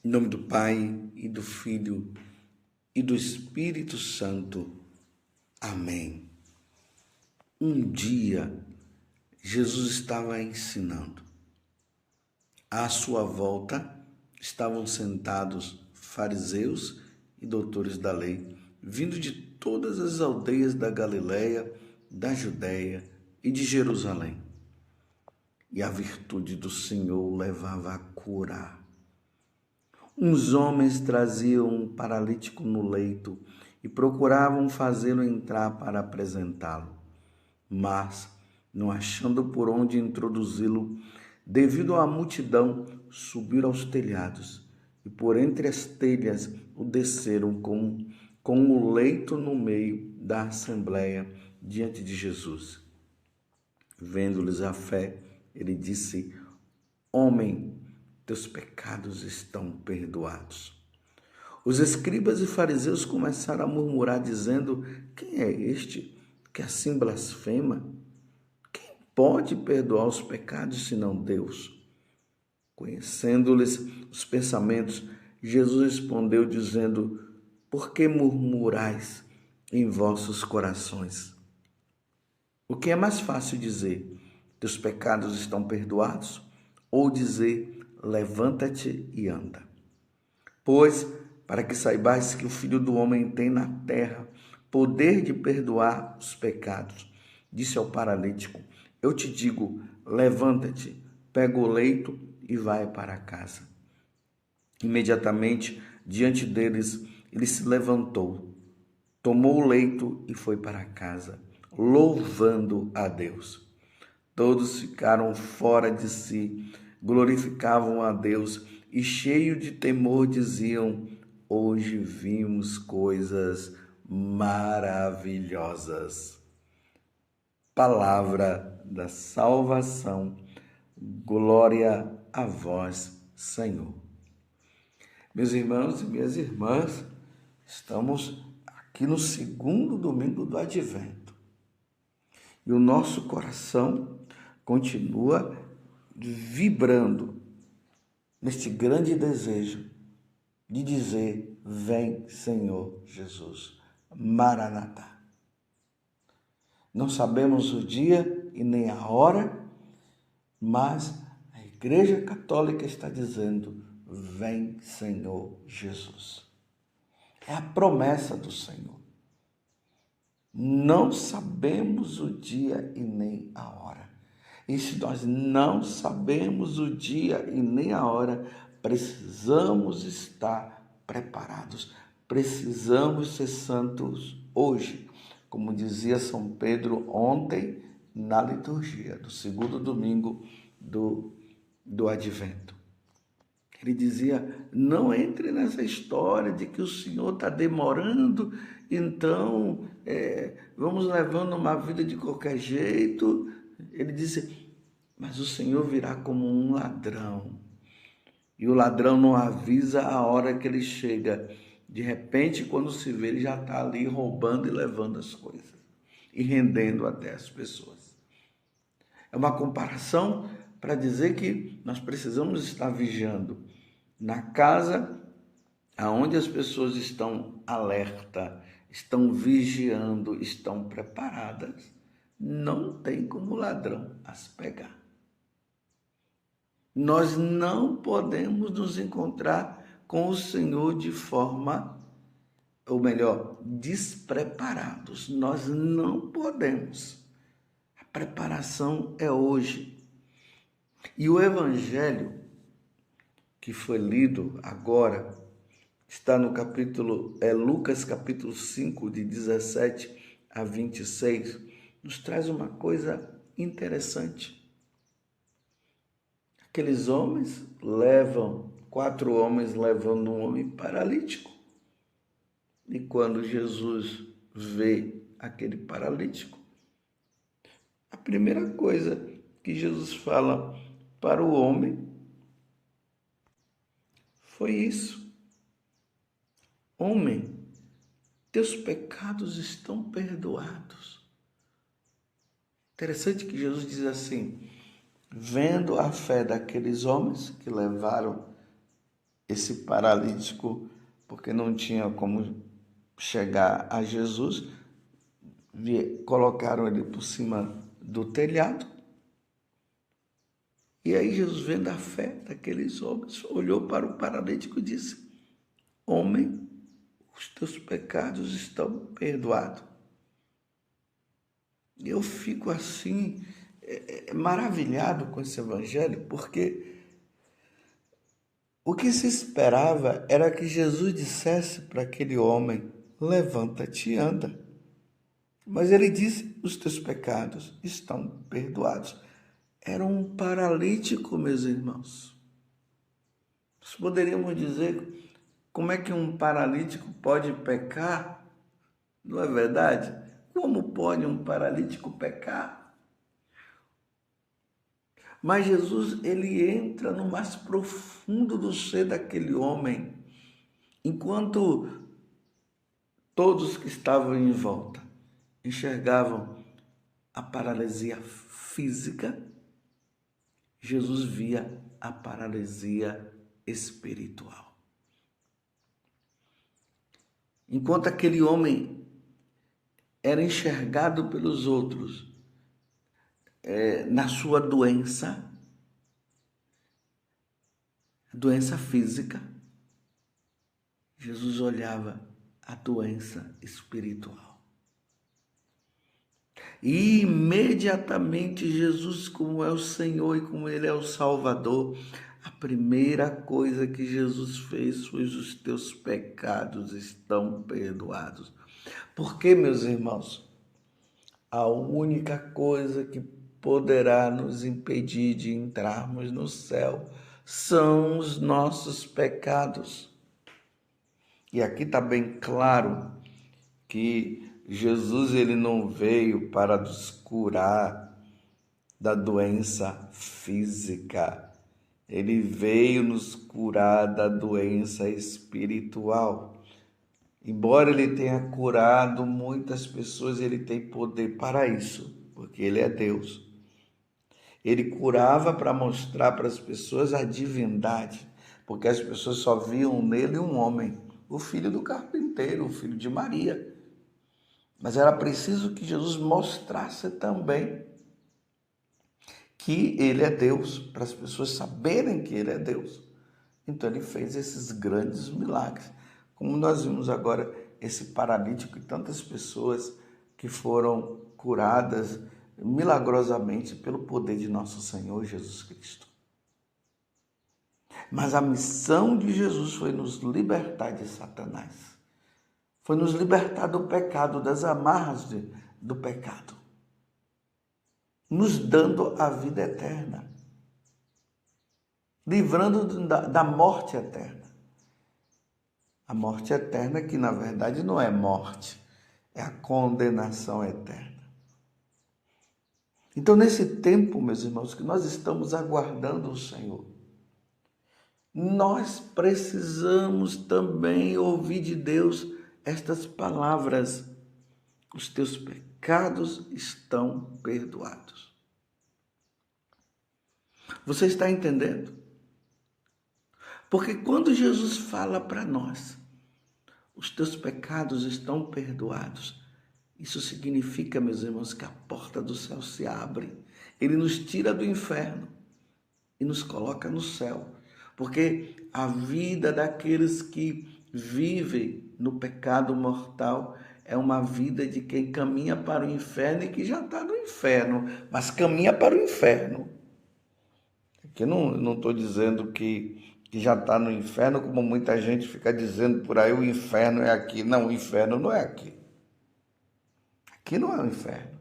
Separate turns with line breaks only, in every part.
Em nome do Pai, e do Filho, e do Espírito Santo. Amém. Um dia, Jesus estava ensinando. À sua volta, estavam sentados fariseus e doutores da lei, vindo de todas as aldeias da Galileia, da Judéia e de Jerusalém. E a virtude do Senhor o levava a curar. Uns homens traziam um paralítico no leito e procuravam fazê-lo entrar para apresentá-lo. Mas, não achando por onde introduzi-lo, devido à multidão, subiram aos telhados e por entre as telhas o desceram com o leito no meio da assembleia diante de Jesus. Vendo-lhes a fé, ele disse: Homem, teus pecados estão perdoados. Os escribas e fariseus começaram a murmurar, dizendo: Quem é este que assim blasfema? Quem pode perdoar os pecados senão Deus? Conhecendo-lhes os pensamentos, Jesus respondeu, dizendo: Por que murmurais em vossos corações? O que é mais fácil dizer: Teus pecados estão perdoados? Ou dizer: Levanta-te e anda? Pois, para que saibais que o Filho do Homem tem na terra poder de perdoar os pecados, disse ao paralítico: Eu te digo, levanta-te, pega o leito e vai para casa. Imediatamente, diante deles, ele se levantou, tomou o leito e foi para casa, louvando a Deus. Todos ficaram fora de si, glorificavam a Deus e, cheio de temor, diziam: Hoje vimos coisas maravilhosas. Palavra da salvação, glória a vós, Senhor. Meus irmãos e minhas irmãs, estamos aqui no segundo domingo do Advento e o nosso coração continua vibrando neste grande desejo de dizer: Vem, Senhor Jesus, Maranatá. Não sabemos o dia e nem a hora, mas a Igreja Católica está dizendo: Vem, Senhor Jesus. É a promessa do Senhor. Não sabemos o dia e nem a hora. E se nós não sabemos o dia e nem a hora, precisamos estar preparados. Precisamos ser santos hoje. Como dizia São Pedro ontem na liturgia do segundo domingo do Advento. Ele dizia: não entre nessa história de que o Senhor está demorando, então vamos levando uma vida de qualquer jeito. Ele disse: mas o Senhor virá como um ladrão. E o ladrão não avisa a hora que ele chega. De repente, quando se vê, ele já está ali roubando e levando as coisas. E rendendo até as pessoas. É uma comparação para dizer que nós precisamos estar vigiando. Na casa onde as pessoas estão alerta, estão vigiando, estão preparadas, não tem como o ladrão as pegar. Nós não podemos nos encontrar com o Senhor de forma, ou melhor, despreparados. Nós não podemos. A preparação é hoje. E o Evangelho que foi lido agora está no Lucas capítulo 5, de 17 a 26, nos traz uma coisa interessante. Aqueles homens quatro homens levando um homem paralítico. E quando Jesus vê aquele paralítico, a primeira coisa que Jesus fala para o homem foi isso: Homem, teus pecados estão perdoados. Interessante que Jesus diz assim: vendo a fé daqueles homens que levaram esse paralítico, porque não tinha como chegar a Jesus, colocaram ele por cima do telhado. E aí Jesus, vendo a fé daqueles homens, olhou para o paralítico e disse: homem, os teus pecados estão perdoados. E eu fico assim, maravilhado com esse evangelho, porque o que se esperava era que Jesus dissesse para aquele homem: levanta-te e anda. Mas ele disse: os teus pecados estão perdoados. Era um paralítico, meus irmãos. Nós poderíamos dizer: como é que um paralítico pode pecar? Não é verdade? Como pode um paralítico pecar? Mas Jesus, ele entra no mais profundo do ser daquele homem, enquanto todos que estavam em volta enxergavam a paralisia física, Jesus via a paralisia espiritual. Enquanto aquele homem era enxergado pelos outros na sua doença física, Jesus olhava a doença espiritual. E imediatamente Jesus, como é o Senhor e como Ele é o Salvador, a primeira coisa que Jesus fez foi: os teus pecados estão perdoados. Porque, meus irmãos, a única coisa que poderá nos impedir de entrarmos no céu são os nossos pecados. E aqui está bem claro que Jesus, ele não veio para nos curar da doença física. Ele veio nos curar da doença espiritual. Embora ele tenha curado muitas pessoas, ele tem poder para isso, porque ele é Deus. Ele curava para mostrar para as pessoas a divindade, porque as pessoas só viam nele um homem, o filho do carpinteiro, o filho de Maria. Mas era preciso que Jesus mostrasse também que ele é Deus, para as pessoas saberem que ele é Deus. Então ele fez esses grandes milagres. Como nós vimos agora, esse paralítico e tantas pessoas que foram curadas milagrosamente pelo poder de nosso Senhor Jesus Cristo. Mas a missão de Jesus foi nos libertar de Satanás. Foi nos libertar do pecado, das amarras do pecado, nos dando a vida eterna, livrando da morte eterna. A morte eterna, que na verdade não é morte, é a condenação eterna. Então, nesse tempo, meus irmãos, que nós estamos aguardando o Senhor, nós precisamos também ouvir de Deus estas palavras: os teus pecados estão perdoados. Você está entendendo? Porque quando Jesus fala para nós: os teus pecados estão perdoados, isso significa, meus irmãos, que a porta do céu se abre. Ele nos tira do inferno e nos coloca no céu. Porque a vida daqueles que vivem no pecado mortal é uma vida de quem caminha para o inferno e que já está no inferno, mas caminha para o inferno. Aqui não estou dizendo que já está no inferno, como muita gente fica dizendo por aí: o inferno é aqui. Não, o inferno não é aqui. Aqui não é o inferno.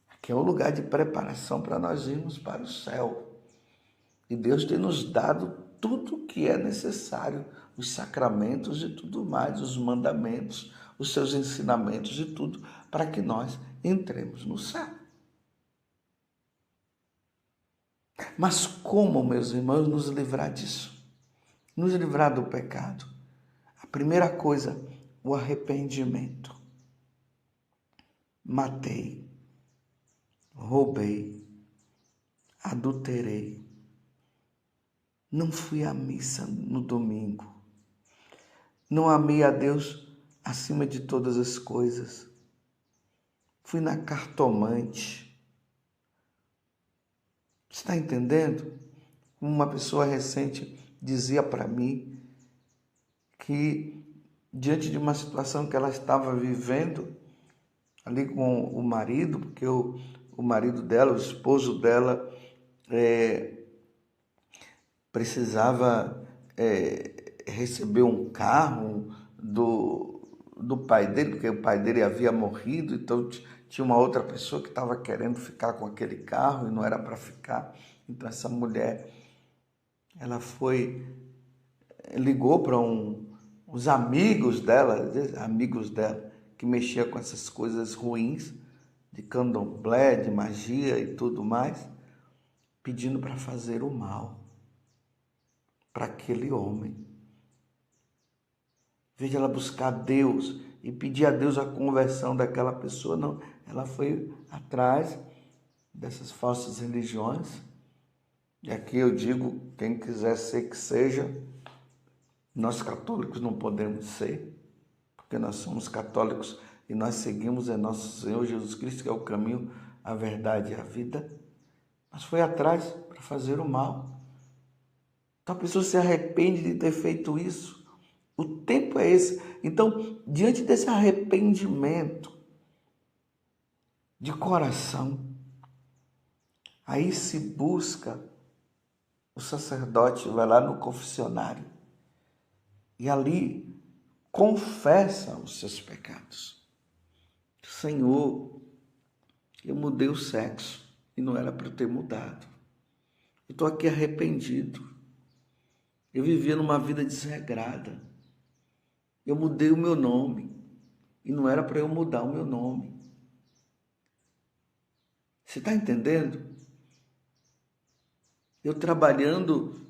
Aqui é um lugar de preparação para nós irmos para o céu. E Deus tem nos dado tudo o que é necessário, os sacramentos e tudo mais, os mandamentos, os seus ensinamentos e tudo, para que nós entremos no céu. Mas como, meus irmãos, nos livrar disso? Nos livrar do pecado? A primeira coisa, o arrependimento. Matei, roubei, adulterei, Não fui à missa no domingo. Não amei a Deus acima de todas as coisas. Fui na cartomante. Está entendendo? Uma pessoa recente dizia para mim que, diante de uma situação que ela estava vivendo ali com o marido, porque o marido dela, o esposo dela, precisava receber um carro do pai dele, porque o pai dele havia morrido, então tinha uma outra pessoa que estava querendo ficar com aquele carro e não era para ficar. Então essa mulher, ela ligou para uns amigos dela, que mexia com essas coisas ruins, de candomblé, de magia e tudo mais, pedindo para fazer o mal para aquele homem. Em vez de ela buscar Deus e pedir a Deus a conversão daquela pessoa, não, ela foi atrás dessas falsas religiões. E aqui eu digo, quem quiser ser que seja, nós católicos não podemos ser, porque nós somos católicos e nós seguimos a nosso Senhor Jesus Cristo, que é o caminho, a verdade e a vida. Mas foi atrás para fazer o mal. Então a pessoa se arrepende de ter feito isso. O tempo é esse. Então, diante desse arrependimento de coração, aí se busca, o sacerdote vai lá no confessionário e ali confessa os seus pecados. Senhor, eu mudei o sexo e não era para eu ter mudado. Eu estou aqui arrependido. Eu vivia numa vida desregrada. Eu mudei o meu nome e não era para eu mudar o meu nome. Você está entendendo? Eu trabalhando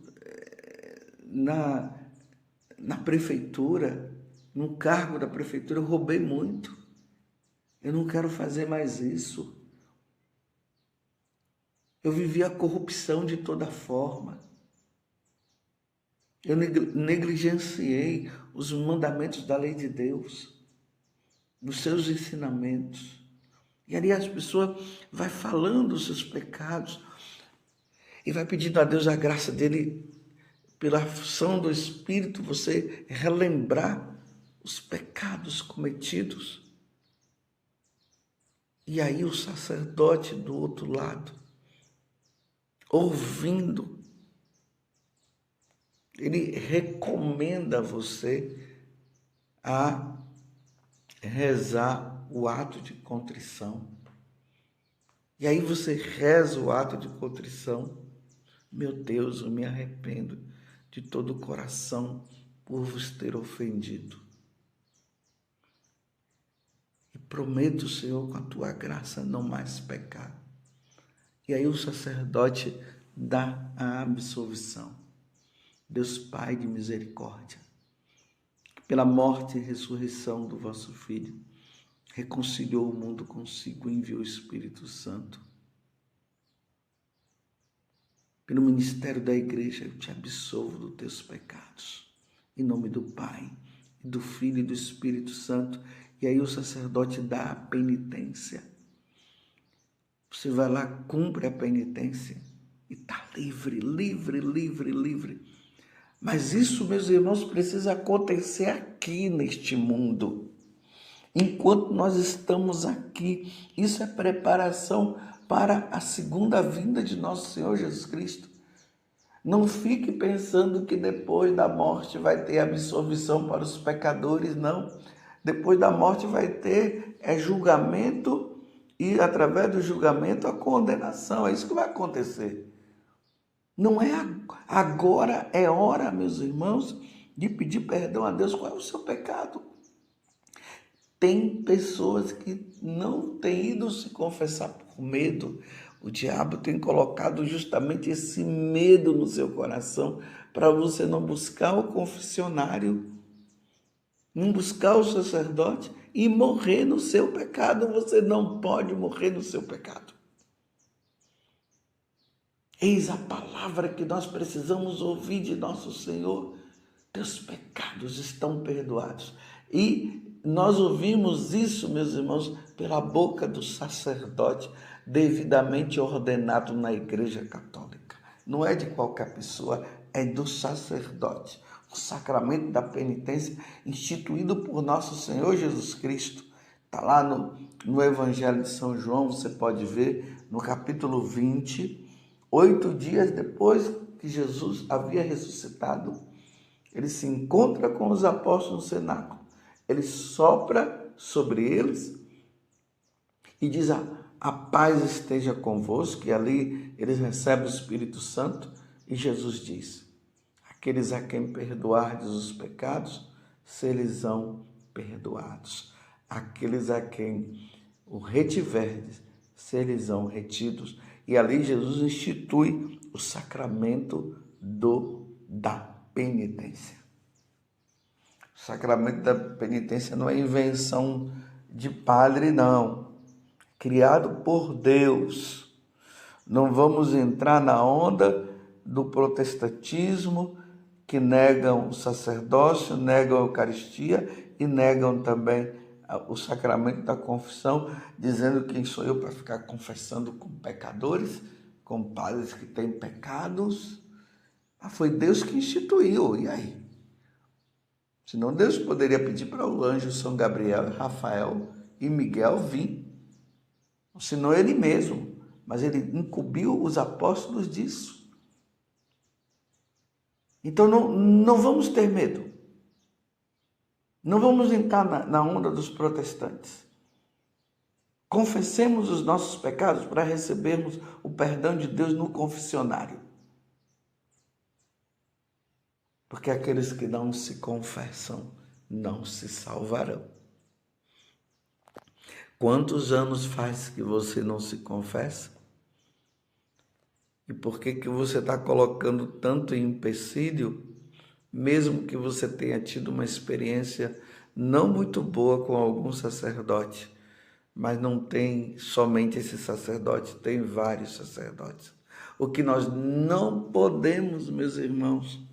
na prefeitura, no cargo da prefeitura, eu roubei muito. Eu não quero fazer mais isso. Eu vivi a corrupção de toda forma. Eu negligenciei os mandamentos da lei de Deus, dos seus ensinamentos. E ali as pessoas vai falando os seus pecados e vai pedindo a Deus a graça dele, pela ação do Espírito, você relembrar os pecados cometidos. E aí o sacerdote do outro lado, ouvindo, ele recomenda você a rezar o ato de contrição. E aí você reza o ato de contrição. Meu Deus, eu me arrependo de todo o coração por vos ter ofendido. E prometo, Senhor, com a tua graça, não mais pecar. E aí o sacerdote dá a absolvição. Deus Pai de misericórdia, pela morte e ressurreição do vosso Filho, reconciliou o mundo consigo e enviou o Espírito Santo. Pelo ministério da igreja, eu te absolvo dos teus pecados. Em nome do Pai, e do Filho e do Espírito Santo. E aí o sacerdote dá a penitência. Você vai lá, cumpre a penitência e está livre, livre, livre, livre. Mas isso, meus irmãos, precisa acontecer aqui neste mundo. Enquanto nós estamos aqui, isso é preparação para a segunda vinda de nosso Senhor Jesus Cristo. Não fique pensando que depois da morte vai ter absolvição para os pecadores, não. Depois da morte vai ter julgamento e, através do julgamento, a condenação. É isso que vai acontecer. Não é agora, é hora, meus irmãos, de pedir perdão a Deus. Qual é o seu pecado? Tem pessoas que não têm ido se confessar por medo. O diabo tem colocado justamente esse medo no seu coração para você não buscar o confessionário, não buscar o sacerdote e morrer no seu pecado. Você não pode morrer no seu pecado. Eis a palavra que nós precisamos ouvir de nosso Senhor. Teus pecados estão perdoados. E nós ouvimos isso, meus irmãos, pela boca do sacerdote devidamente ordenado na Igreja Católica. Não é de qualquer pessoa, é do sacerdote. O sacramento da penitência instituído por nosso Senhor Jesus Cristo. Está lá no Evangelho de São João, você pode ver, no capítulo 20, 8 dias depois que Jesus havia ressuscitado, ele se encontra com os apóstolos no cenáculo, ele sopra sobre eles e diz, a paz esteja convosco, e ali eles recebem o Espírito Santo, e Jesus diz, aqueles a quem perdoardes os pecados, serão perdoados. Aqueles a quem o retiverdes, serão retidos. E ali Jesus institui o sacramento da penitência. O sacramento da penitência não é invenção de padre, não. Criado por Deus. Não vamos entrar na onda do protestantismo, que negam o sacerdócio, negam a Eucaristia e negam também o sacramento da confissão, dizendo quem sou eu para ficar confessando com pecadores, com padres que têm pecados. Mas foi Deus que instituiu, e aí? Senão Deus poderia pedir para o anjo São Gabriel, Rafael e Miguel vir, senão ele mesmo, mas ele incumbiu os apóstolos disso. Então não vamos ter medo. Não vamos entrar na onda dos protestantes. Confessemos os nossos pecados para recebermos o perdão de Deus no confessionário. Porque aqueles que não se confessam não se salvarão. Quantos anos faz que você não se confessa? E por que você está colocando tanto empecilho, mesmo que você tenha tido uma experiência não muito boa com algum sacerdote, mas não tem somente esse sacerdote, tem vários sacerdotes. O que nós não podemos, meus irmãos,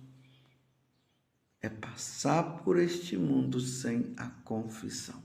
é passar por este mundo sem a confissão.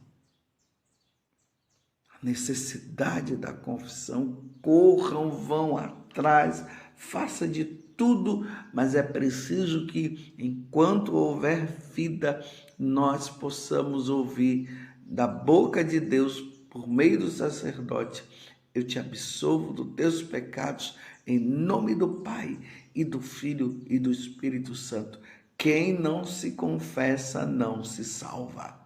A necessidade da confissão, corram, vão atrás, faça de tudo, mas é preciso que, enquanto houver vida, nós possamos ouvir da boca de Deus, por meio do sacerdote, eu te absolvo dos teus pecados, em nome do Pai, e do Filho, e do Espírito Santo. Quem não se confessa, não se salva.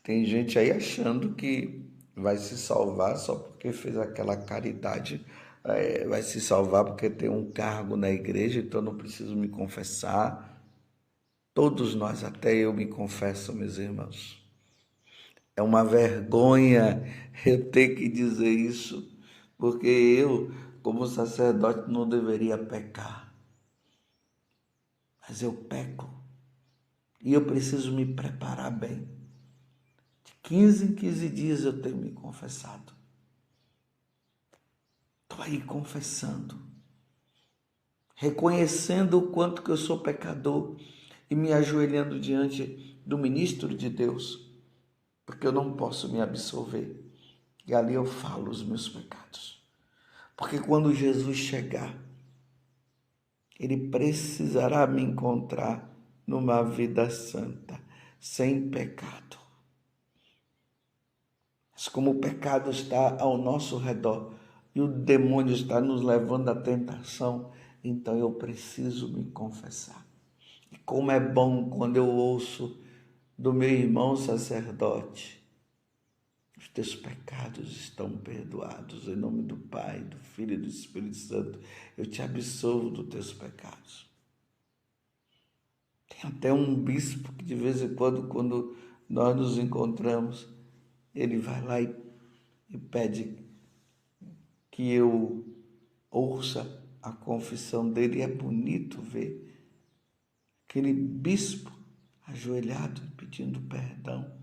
Tem gente aí achando que vai se salvar só porque fez aquela caridade, vai se salvar porque tem um cargo na igreja, então não preciso me confessar. Todos nós, até eu me confesso, meus irmãos. É uma vergonha eu ter que dizer isso, porque eu, como sacerdote, não deveria pecar. Mas eu peco e eu preciso me preparar bem. De 15 em 15 dias eu tenho me confessado. Estou aí confessando, reconhecendo o quanto que eu sou pecador e me ajoelhando diante do ministro de Deus, porque eu não posso me absolver. E ali eu falo os meus pecados. Porque quando Jesus chegar, ele precisará me encontrar numa vida santa, sem pecado. Mas como o pecado está ao nosso redor e o demônio está nos levando à tentação, então eu preciso me confessar. E como é bom quando eu ouço do meu irmão sacerdote: os teus pecados estão perdoados, em nome do Pai, do Filho e do Espírito Santo, eu te absolvo dos teus pecados. Tem até um bispo que de vez em quando nós nos encontramos, ele vai lá e pede que eu ouça a confissão dele, e é bonito ver aquele bispo ajoelhado pedindo perdão,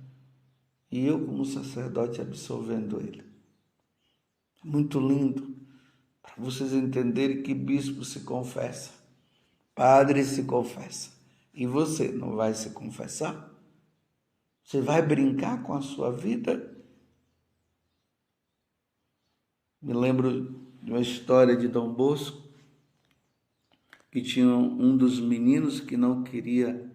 e eu como sacerdote absolvendo ele. Muito lindo, para vocês entenderem que bispo se confessa, padre se confessa. E você não vai se confessar? Você vai brincar com a sua vida? Me lembro de uma história de Dom Bosco, que tinha um dos meninos que não queria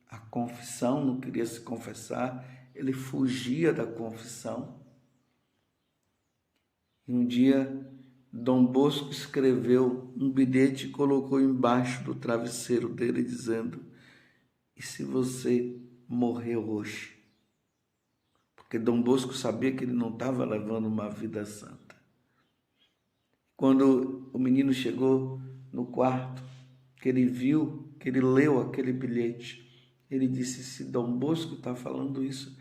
a confissão, não queria se confessar, ele fugia da confissão. E um dia, Dom Bosco escreveu um bilhete e colocou embaixo do travesseiro dele, dizendo: e se você morrer hoje? Porque Dom Bosco sabia que ele não estava levando uma vida santa. Quando o menino chegou no quarto, que ele viu, que ele leu aquele bilhete, ele disse: se Dom Bosco está falando isso,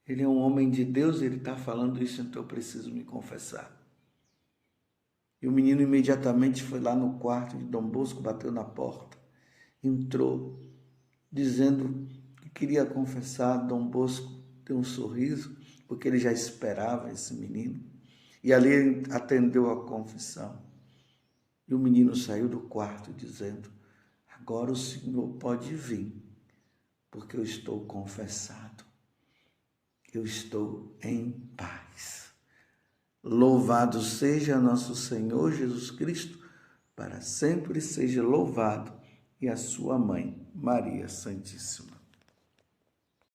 ele é um homem de Deus, ele está falando isso, então eu preciso me confessar. E o menino imediatamente foi lá no quarto de Dom Bosco, bateu na porta, entrou, dizendo que queria confessar. Dom Bosco deu um sorriso, porque ele já esperava esse menino, e ali ele atendeu a confissão. E o menino saiu do quarto dizendo: agora o Senhor pode vir, porque eu estou confessado, eu estou em paz. Louvado seja nosso Senhor Jesus Cristo, para sempre seja louvado, e a sua mãe, Maria Santíssima.